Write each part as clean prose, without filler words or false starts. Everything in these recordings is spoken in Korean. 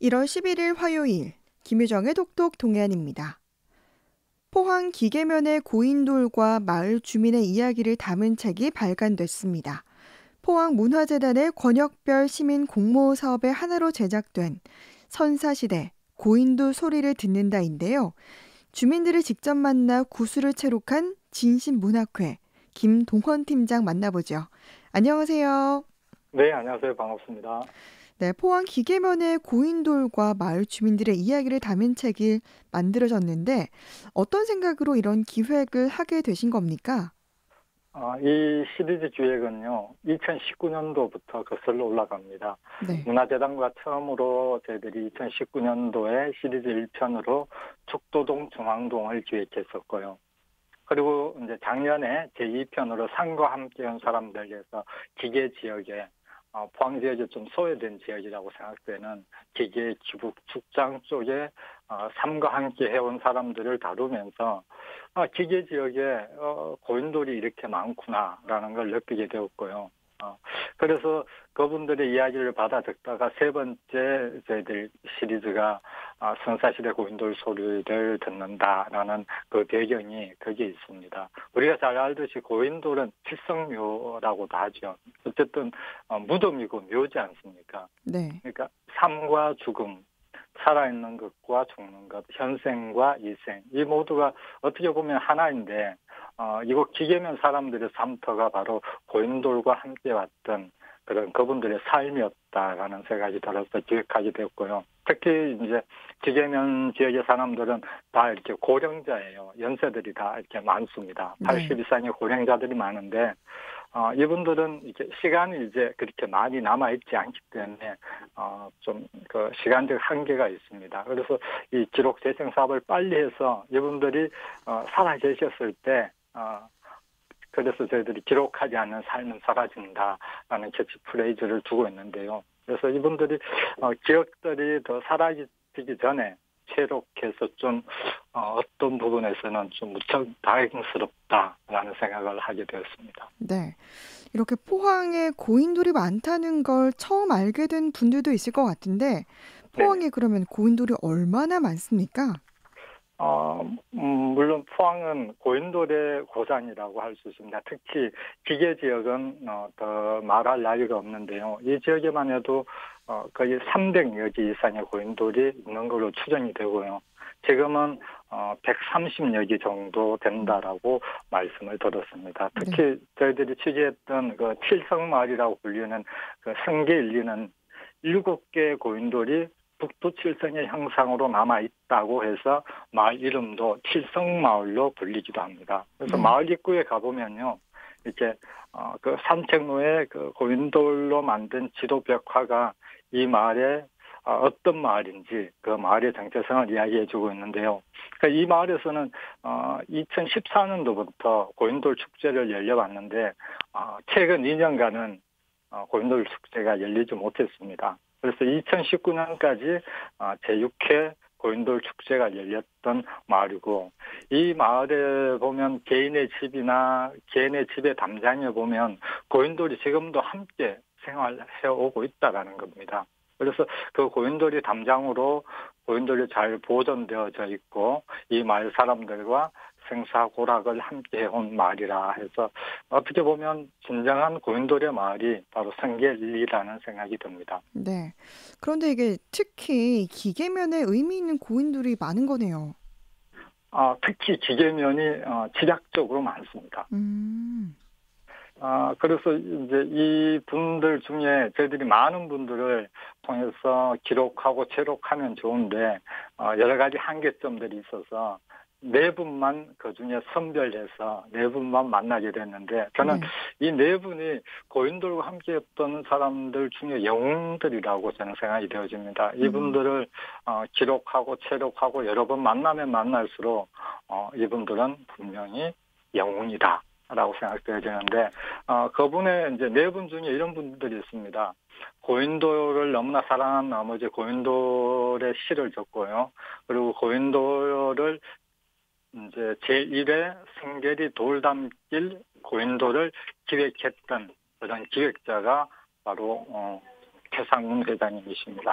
1월 11일 화요일 김유정의 똑똑 동해안입니다. 포항 기계면의 고인돌과 마을 주민의 이야기를 담은 책이 발간됐습니다. 포항 문화재단의 권역별 시민 공모 사업의 하나로 제작된 선사시대 고인돌 소리를 듣는다인데요. 주민들을 직접 만나 구술을 채록한 진신문학회 김동헌 팀장 만나보죠. 안녕하세요. 네, 안녕하세요. 반갑습니다. 네, 포항 기계면의 고인돌과 마을 주민들의 이야기를 담은 책이 만들어졌는데 어떤 생각으로 이런 기획을 하게 되신 겁니까? 이 시리즈 기획은요, 2019년도부터 거슬러 올라갑니다. 네. 문화재단과 처음으로 저희들이 2019년도에 시리즈 1편으로 죽도동 중앙동을 기획했었고요. 그리고 이제 작년에 제2편으로 산과 함께 온 사람들에서 기계 지역에 포항 지역이 좀 소외된 지역이라고 생각되는 기계 기북 축장 쪽에 삶과 함께 해온 사람들을 다루면서 기계 지역에 고인돌이 이렇게 많구나라는 걸 느끼게 되었고요. 그래서 그분들의 이야기를 받아 듣다가 세 번째 저희들 시리즈가 선사시대 고인돌 소리를 듣는다라는 그 배경이 거기에 있습니다. 우리가 잘 알듯이 고인돌은 칠성묘라고도 하죠. 어쨌든 무덤이고 묘지 않습니까? 네. 그러니까 삶과 죽음, 살아있는 것과 죽는 것, 현생과 이생, 이 모두가 어떻게 보면 하나인데 이곳 기계면 사람들의 삶터가 바로 고인돌과 함께 왔던 그런 그분들의 삶이었다라는 생각이 들어서 기획하게 되었고요. 특히 이제 기계면 지역의 사람들은 다 이렇게 고령자예요. 연세들이 다 이렇게 많습니다. 네. 80 이상의 고령자들이 많은데 이분들은 이제 시간이 이제 그렇게 많이 남아있지 않기 때문에, 좀 그 시간적 한계가 있습니다. 그래서 이 기록 재생 사업을 빨리 해서 이분들이, 살아 계셨을 때, 그래서 저희들이 기록하지 않는 삶은 사라진다라는 캐치프레이즈를 두고 있는데요. 그래서 이분들이, 기억들이 더 사라지기 전에 체록해서 좀, 어떤 부분에서는 좀 무척 다행스럽다라는 생각을 하게 되었습니다. 네. 이렇게 포항에 고인돌이 많다는 걸 처음 알게 된 분들도 있을 것 같은데 네네. 포항에 그러면 고인돌이 얼마나 많습니까? 물론 포항은 고인돌의 고장이라고 할 수 있습니다. 특히 기계 지역은 더 말할 나위가 없는데요. 이 지역에만 해도 거의 300여 개 이상의 고인돌이 있는 걸로 추정이 되고요. 지금은 130여 개 정도 된다라고 말씀을 들었습니다. 네. 특히 저희들이 취재했던 그 칠성마을이라고 불리는 그 성계 일리는 7개의 고인돌이 북두 칠성의 형상으로 남아있다고 해서 마을 이름도 칠성마을로 불리기도 합니다. 그래서 네. 마을 입구에 가보면요. 이렇게, 그 산책로에 그 고인돌로 만든 지도벽화가 이 마을에 어떤 마을인지 그 마을의 정체성을 이야기해주고 있는데요. 그러니까 이 마을에서는 2014년도부터 고인돌 축제를 열려왔는데 최근 2년간은 고인돌 축제가 열리지 못했습니다. 그래서 2019년까지 제6회 고인돌 축제가 열렸던 마을이고, 이 마을에 보면 개인의 집이나 개인의 집의 담장에 보면 고인돌이 지금도 함께 생활해오고 있다라는 겁니다. 그래서 그 고인돌이 담장으로 고인돌이 잘 보존되어져 있고 이 마을 사람들과 생사고락을 함께 해온 마을이라 해서 어떻게 보면 진정한 고인돌의 마을이 바로 성계리라는 생각이 듭니다. 네. 그런데 이게 특히 기계면에 의미 있는 고인돌이 많은 거네요. 특히 기계면이 지략적으로 많습니다. 음. 그래서 이제 이 분들 중에 저희들이 많은 분들을 통해서 기록하고 체록하면 좋은데, 여러 가지 한계점들이 있어서 네 분만 그 중에 선별해서 네 분만 만나게 됐는데, 저는 네. 이 네 분이 고인돌과 함께 했던 사람들 중에 영웅들이라고 저는 생각이 되어집니다. 음. 이분들을 기록하고 체록하고 여러 번 만나면 만날수록 이분들은 분명히 영웅이다. 라고 생각되어지는데, 그분의 이제 네 분 중에 이런 분들이 있습니다. 고인돌을 너무나 사랑한 나머지 고인돌의 시를 적고요. 그리고 고인돌을 이제 제1회 성계리 돌담길 고인돌을 기획했던 그런 기획자가 바로 최상문 회장님이십니다.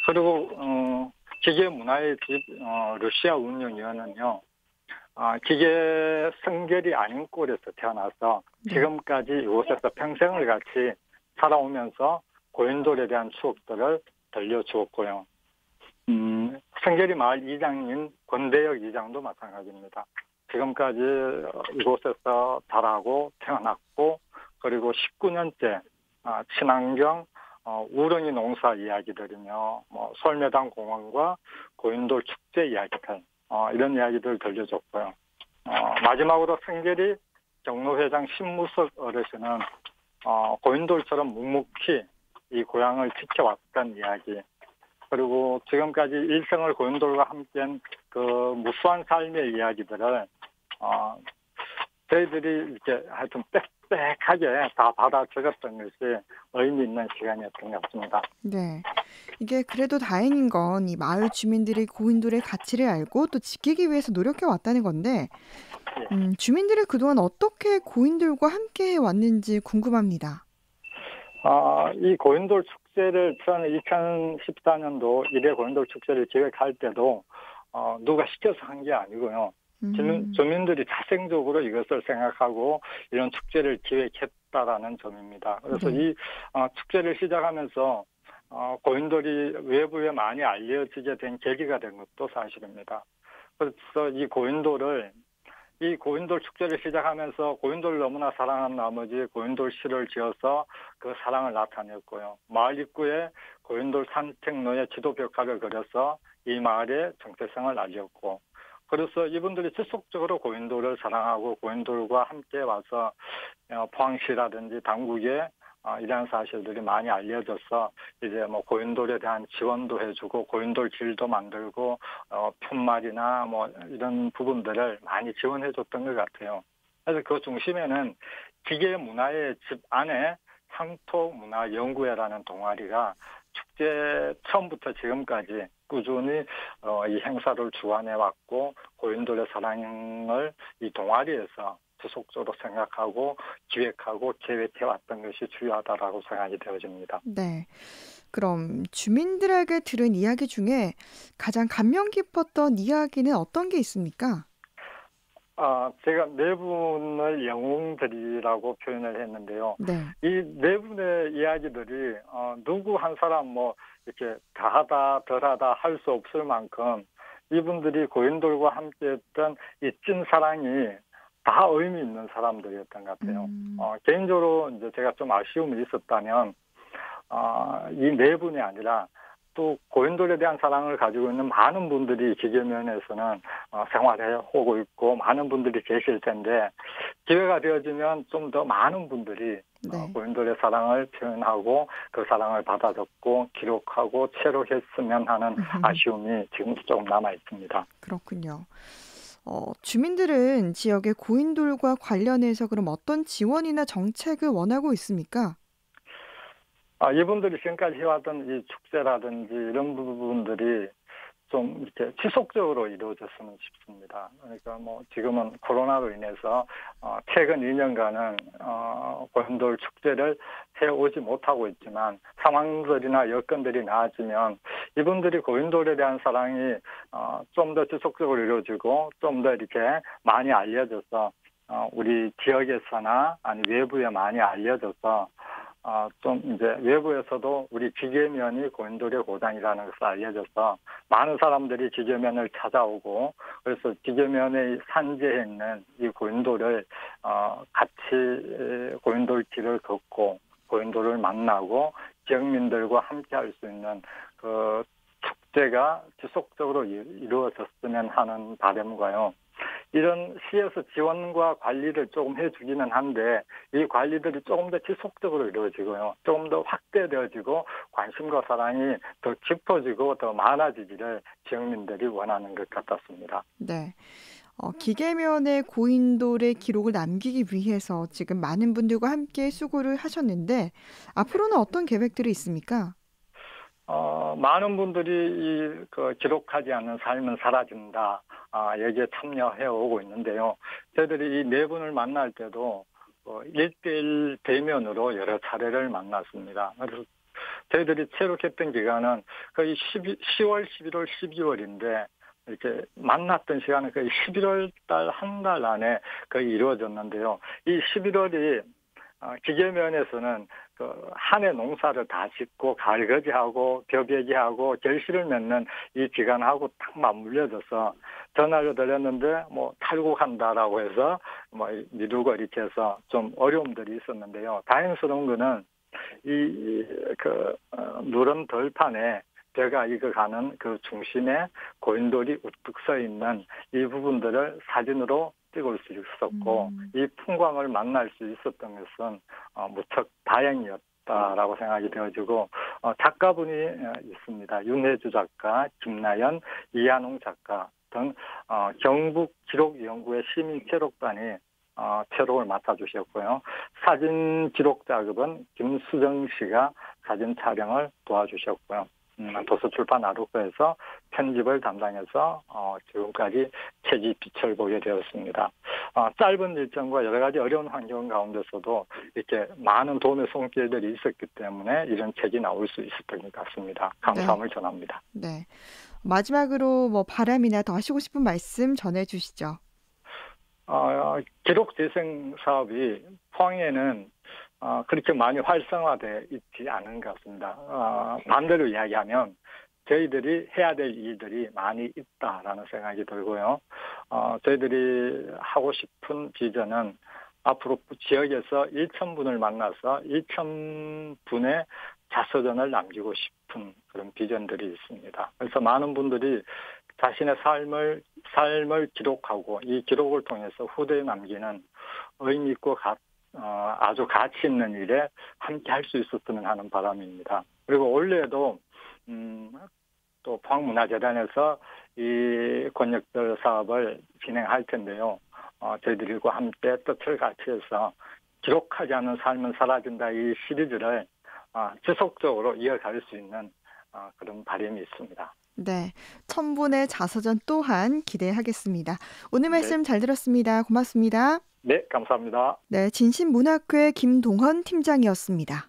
그리고 기계 문화의 집 러시아 운영위원은요. 기계 성결이 아닌 꼴에서 태어나서 네. 지금까지 이곳에서 평생을 같이 살아오면서 고인돌에 대한 추억들을 들려주었고요. 성결이 마을 이장인 권대혁 이장도 마찬가지입니다. 지금까지 이곳에서 자라고 태어났고 그리고 19년째 친환경 우렁이 농사 이야기들이며 뭐 솔매당 공원과 고인돌 축제 이야기들 이런 이야기들을 들려줬고요. 마지막으로 성결이 경로회장 신무석 어르신은 고인돌처럼 묵묵히 이 고향을 지켜왔던 이야기 그리고 지금까지 일생을 고인돌과 함께한 그 무수한 삶의 이야기들을 저희들이 이렇게 하여튼 빽빽하게 다 받아 적었던 것이 의미 있는 시간이었던 것 같습니다. 네. 이게 그래도 다행인 건 이 마을 주민들이 고인돌의 가치를 알고 또 지키기 위해서 노력해 왔다는 건데, 예. 주민들이 그동안 어떻게 고인돌과 함께 해왔는지 궁금합니다. 이 고인돌 축제를 2014년도 1회 고인돌 축제를 기획할 때도 누가 시켜서 한 게 아니고요. 음, 주민들이 자생적으로 이것을 생각하고 이런 축제를 기획했다라는 점입니다. 그래서 네. 이 축제를 시작하면서 고인돌이 외부에 많이 알려지게 된 계기가 된 것도 사실입니다. 그래서 이 고인돌 축제를 시작하면서 고인돌을 너무나 사랑한 나머지 고인돌 시를 지어서 그 사랑을 나타냈고요. 마을 입구에 고인돌 산책로에 지도 벽화를 그려서 이 마을의 정체성을 알렸고 그래서 이분들이 지속적으로 고인돌을 사랑하고 고인돌과 함께 와서 포항시라든지 당국에 이러한 사실들이 많이 알려져서 이제 뭐 고인돌에 대한 지원도 해주고 고인돌 길도 만들고 푯말이나 뭐 이런 부분들을 많이 지원해줬던 것 같아요. 그래서 그 중심에는 기계 문화의 집 안에 향토문화연구회라는 동아리가 축제 처음부터 지금까지 꾸준히 이 행사를 주관해 왔고 고인돌의 사랑을 이 동아리에서 지속적으로 생각하고 기획하고 계획해 왔던 것이 중요하다라고 생각이 되어집니다. 네. 그럼 주민들에게 들은 이야기 중에 가장 감명 깊었던 이야기는 어떤 게 있습니까? 제가 네 분을 영웅들이라고 표현을 했는데요. 네. 이 네 분의 이야기들이 누구 한 사람 뭐 이렇게 다하다 덜하다 할 수 없을 만큼 이분들이 고인돌과 함께했던 이 찐사랑이 다 의미 있는 사람들이었던 것 같아요. 음, 개인적으로 이제 제가 좀 아쉬움이 있었다면 이 네 분이 아니라 또 고인돌에 대한 사랑을 가지고 있는 많은 분들이 기계면에서는 생활해 오고 있고 많은 분들이 계실 텐데 기회가 되어지면 좀 더 많은 분들이 네. 고인돌의 사랑을 표현하고 그 사랑을 받아 적고 기록하고 체록했으면 하는 아쉬움이 지금 조금 남아 있습니다. 그렇군요. 주민들은 지역의 고인돌과 관련해서 그럼 어떤 지원이나 정책을 원하고 있습니까? 이분들이 지금까지 해왔던 이 축제라든지 이런 부분들이 좀 이렇게 지속적으로 이루어졌으면 싶습니다. 그러니까 뭐 지금은 코로나로 인해서 최근 2년간은 고인돌 축제를 해오지 못하고 있지만 상황들이나 여건들이 나아지면 이분들이 고인돌에 대한 사랑이 좀 더 지속적으로 이루어지고 좀 더 이렇게 많이 알려져서 우리 지역에서나 아니 외부에 많이 알려져서 좀 이제 외부에서도 우리 기계면이 고인돌의 고장이라는 것을 알려져서 많은 사람들이 기계면을 찾아오고 그래서 기계면의 산재에 있는 이 고인돌을 같이 고인돌 길을 걷고 고인돌을 만나고 지역민들과 함께 할 수 있는 그 축제가 지속적으로 이루어졌으면 하는 바람과요. 이런 시에서 지원과 관리를 조금 해주기는 한데 이 관리들이 조금 더 지속적으로 이루어지고요. 조금 더 확대되어지고 관심과 사랑이 더 깊어지고 더 많아지기를 지역민들이 원하는 것 같았습니다. 네. 기계면의 고인돌의 기록을 남기기 위해서 지금 많은 분들과 함께 수고를 하셨는데 앞으로는 어떤 계획들이 있습니까? 많은 분들이 그 기록하지 않는 삶은 사라진다. 여기에 참여해 오고 있는데요. 저희들이 이 네 분을 만날 때도 1대1 대면으로 여러 차례를 만났습니다. 그래서 저희들이 체력했던 기간은 거의 10월, 11월, 12월인데 이렇게 만났던 시간은 거의 11월 달 한 달 안에 거의 이루어졌는데요. 이 11월이 기계면에서는 그 한 해 농사를 다 짓고 가을거지하고 벼베기하고 결실을 맺는 이 기간하고 딱 맞물려져서 전화를 드렸는데 뭐 탈곡한다라고 해서 뭐 미루고 이렇게 해서 좀 어려움들이 있었는데요. 다행스러운 거는 누런 덜판에 배가 익어가는 그 중심에 고인돌이 우뚝 서 있는 이 부분들을 사진으로 찍을 수 있었고 이 풍광을 만날 수 있었던 것은 무척 다행이었다라고 생각이 되어지고 작가분이 있습니다. 윤혜주 작가, 김나연, 이한웅 작가 등 경북 기록연구회 시민체록단이 체록을 맡아주셨고요. 사진 기록 작업은 김수정 씨가 사진 촬영을 도와주셨고요. 도서출판 아루코에서 편집을 담당해서 지금까지 책이 빛을 보게 되었습니다. 짧은 일정과 여러 가지 어려운 환경 가운데서도 이렇게 많은 도움의 손길들이 있었기 때문에 이런 책이 나올 수 있었던 것 같습니다. 감사함을 전합니다. 네. 마지막으로 뭐 바람이나 더 하시고 싶은 말씀 전해주시죠. 기록 재생 사업이 포항에는 그렇게 많이 활성화되어 있지 않은 것 같습니다. 반대로 이야기하면 저희들이 해야 될 일들이 많이 있다라는 생각이 들고요. 저희들이 하고 싶은 비전은 앞으로 지역에서 1,000분을 만나서 1,000분의 자서전을 남기고 싶은 그런 비전들이 있습니다. 그래서 많은 분들이 자신의 삶을 기록하고 이 기록을 통해서 후대에 남기는 의미 있고 아주 가치 있는 일에 함께 할 수 있었으면 하는 바람입니다. 그리고 올해도 또 포항문화재단에서 이 권역별 사업을 진행할 텐데요. 저희들과 함께 뜻을 같이 해서 기록하지 않는 삶은 사라진다 이 시리즈를 지속적으로 이어갈 수 있는 그런 바람이 있습니다. 네, 1,000분의 자서전 또한 기대하겠습니다. 오늘 말씀 네. 잘 들었습니다. 고맙습니다. 네, 감사합니다. 네, 진신문학회 김동헌 팀장이었습니다.